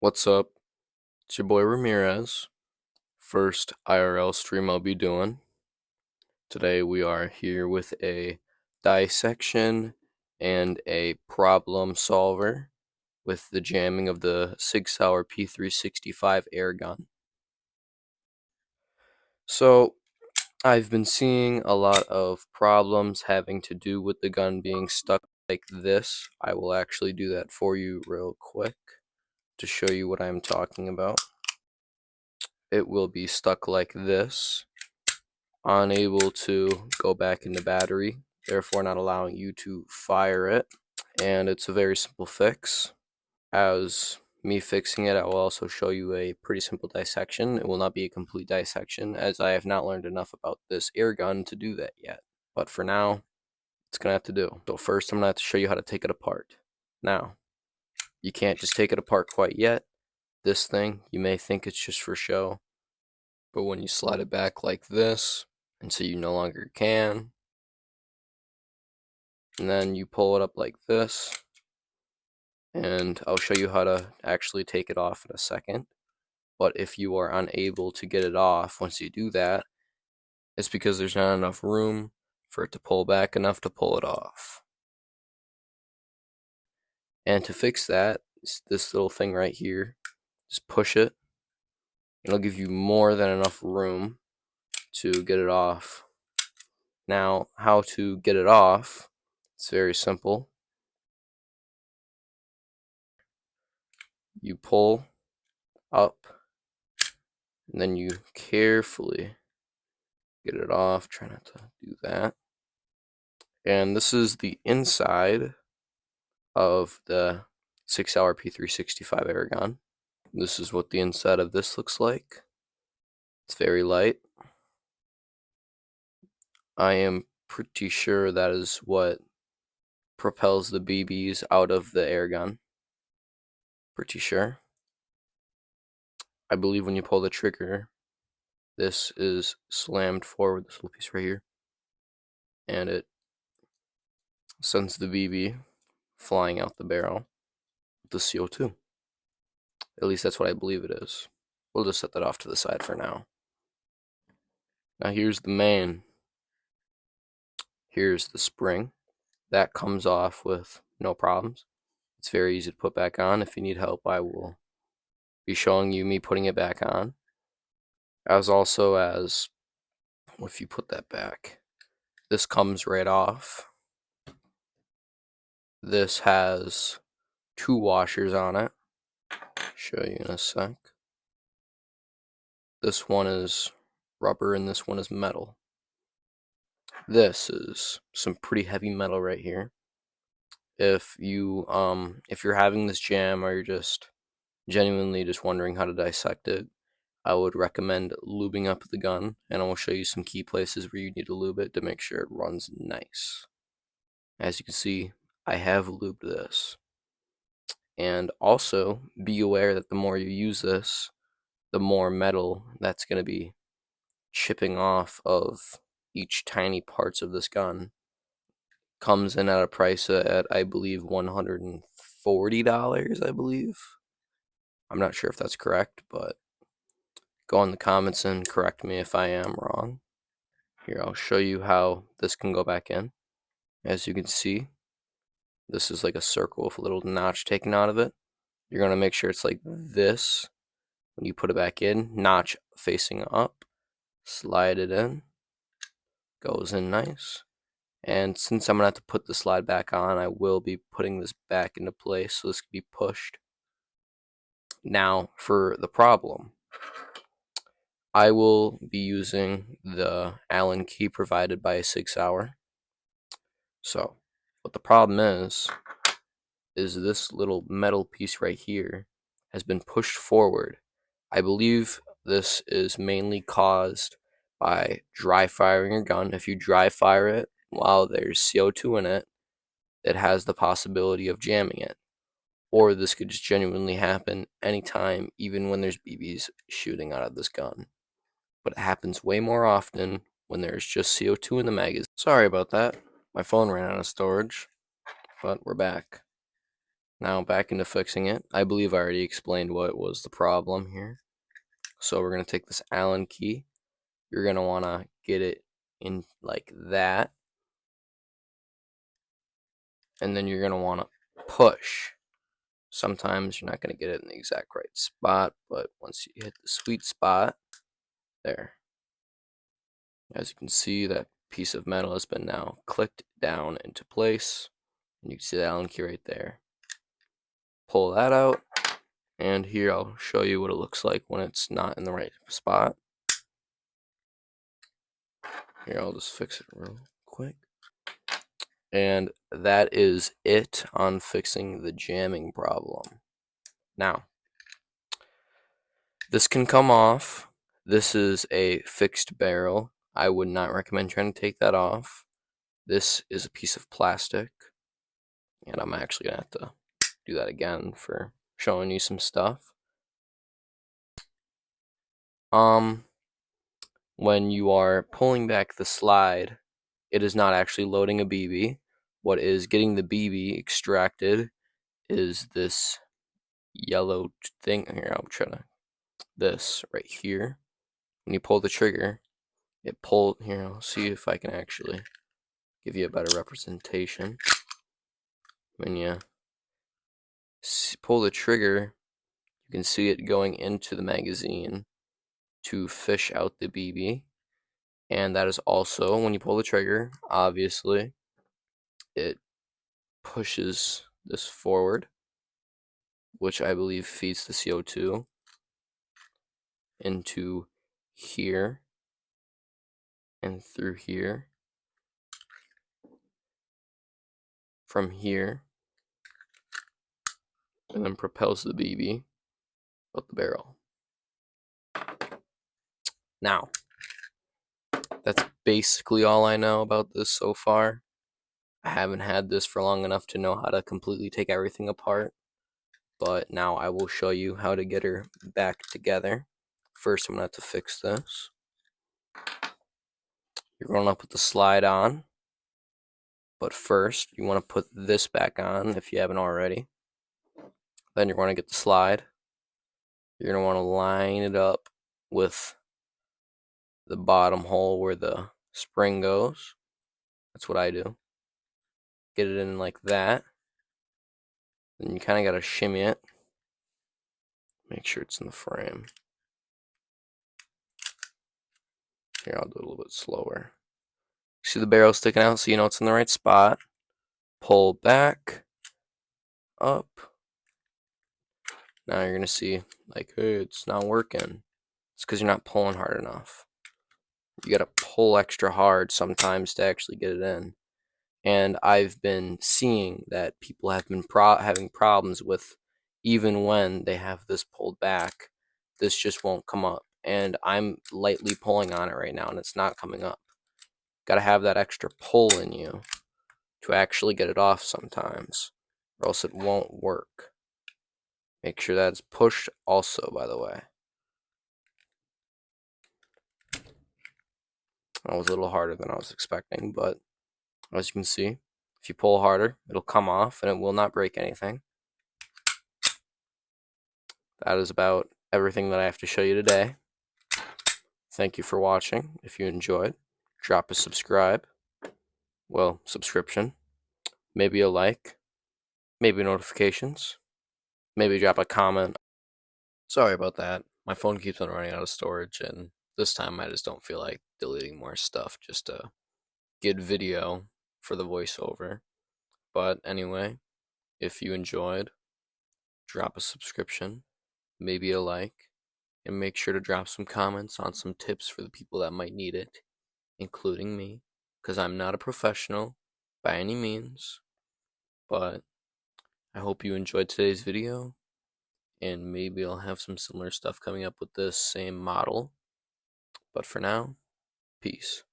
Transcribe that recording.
What's up? It's your boy Ramirez. First IRL stream I'll be doing. Today we are here with a dissection and a problem solver with the jamming of the SigSauer P365 air gun. So I've been seeing a lot of problems having to do with the gun being stuck like this. I will actually do that for you real quick to show you what I'm talking about. It will be stuck like this, unable to go back into battery, therefore not allowing you to fire it. And it's a very simple fix. As me fixing it, I will also show you a pretty simple dissection. It will not be a complete dissection, as I have not learned enough about this air gun to do that yet. But for now, it's gonna have to do. So first I'm gonna have to show you how to take it apart. Now, you can't just take it apart quite yet. This thing, you may think it's just for show, but when you slide it back like this, until you no longer can, and then you pull it up like this, and I'll show you how to actually take it off in a second. But if you are unable to get it off once you do that, it's because there's not enough room for it to pull back enough to pull it off. And to fix that, it's this little thing right here. Just push it. It'll give you more than enough room to get it off. Now, how to get it off, it's very simple. You pull up, and then you carefully get it off. Try not to do that. And this is the inside of the SigSauer P365 air gun. This is what the inside of this looks like. It's very light. I am pretty sure that is what propels the BBs out of the air gun. Pretty sure. I believe when you pull the trigger, this is slammed forward, this little piece right here, and it sends the BB flying out the barrel with the CO2. At least that's what I believe it is. We'll just set that off to the side for now. Now here's the main. Here's the spring. That comes off with no problems. It's very easy to put back on. If you need help, I will be showing you me putting it back on. As also as, if you put that back, this comes right off. This has two washers on it. Show you in a sec. This one is rubber and this one is metal. This is some pretty heavy metal right here. If you're having this jam or you're just genuinely just wondering how to dissect it, I would recommend lubing up the gun, and I will show you some key places where you need to lube it to make sure it runs nice. As you can see, I have lubed this. And also, be aware that the more you use this, the more metal that's going to be chipping off of each tiny parts of this gun. Comes in at a price at, I believe, $140, I believe. I'm not sure if that's correct, but go in the comments and correct me if I am wrong. Here, I'll show you how this can go back in. As you can see, this is like a circle with a little notch taken out of it. You're going to make sure it's like this when you put it back in, notch facing up, slide it in, goes in nice. And since I'm going to have to put the slide back on, I will be putting this back into place so this can be pushed. Now, for the problem, I will be using the Allen key provided by SigSauer. So, what the problem is this little metal piece right here has been pushed forward. I believe this is mainly caused by dry firing your gun. If you dry fire it while there's CO2 in it, it has the possibility of jamming it. Or this could just genuinely happen anytime, even when there's BBs shooting out of this gun. But it happens way more often when there's just CO2 in the magazine. Sorry about that. My phone ran out of storage, but we're back. Now back into fixing it. I believe I already explained what was the problem here. So we're going to take this Allen key. You're going to want to get it in like that. And then you're going to want to push. Sometimes you're not going to get it in the exact right spot, but once you hit the sweet spot, there. As you can see, that piece of metal has been now clicked down into place. And you can see the Allen key right there. Pull that out. And here I'll show you what it looks like when it's not in the right spot. Here, I'll just fix it real quick. And that is it on fixing the jamming problem. Now, this can come off. This is a fixed barrel. I would not recommend trying to take that off. This is a piece of plastic. And I'm actually going to have to do that again for showing you some stuff. When you are pulling back the slide, it is not actually loading a BB. What is getting the BB extracted is this yellow thing here. I'll try to this right here. When you pull the trigger, it pulled here. I'll see if I can actually give you a better representation. When you pull the trigger, you can see it going into the magazine to fish out the BB. And that is also, when you pull the trigger, obviously, it pushes this forward, which I believe feeds the CO2 into here and through here. From here, and then propels the BB out the barrel. Now, that's basically all I know about this so far. I haven't had this for long enough to know how to completely take everything apart, but now I will show you how to get her back together. First, I'm going to have to fix this. You're going to put the slide on, but first, you want to put this back on if you haven't already. Then you're going to get the slide. You're going to want to line it up with the bottom hole where the spring goes. That's what I do. Get it in like that. Then you kind of got to shimmy it. Make sure it's in the frame. Here, I'll do it a little bit slower. See the barrel sticking out so you know it's in the right spot. Pull back, up. Now you're going to see, like, hey, it's not working. It's because you're not pulling hard enough. You got to pull extra hard sometimes to actually get it in. And I've been seeing that people have been having problems with, even when they have this pulled back, this just won't come up. And I'm lightly pulling on it right now, and it's not coming up. Got to have that extra pull in you to actually get it off sometimes, or else it won't work. Make sure that it's pushed also, by the way. That was a little harder than I was expecting, but as you can see, if you pull harder, it'll come off and it will not break anything. That is about everything that I have to show you today. Thank you for watching. If you enjoyed, drop a subscribe. Well, subscription. Maybe a like. Maybe notifications. Maybe drop a comment. Sorry about that. My phone keeps on running out of storage, and this time I just don't feel like deleting more stuff just to get video for the voiceover. But anyway, if you enjoyed, drop a subscription, maybe a like, and make sure to drop some comments on some tips for the people that might need it, including me, because I'm not a professional by any means, but I hope you enjoyed today's video, and maybe I'll have some similar stuff coming up with this same model. But for now, peace.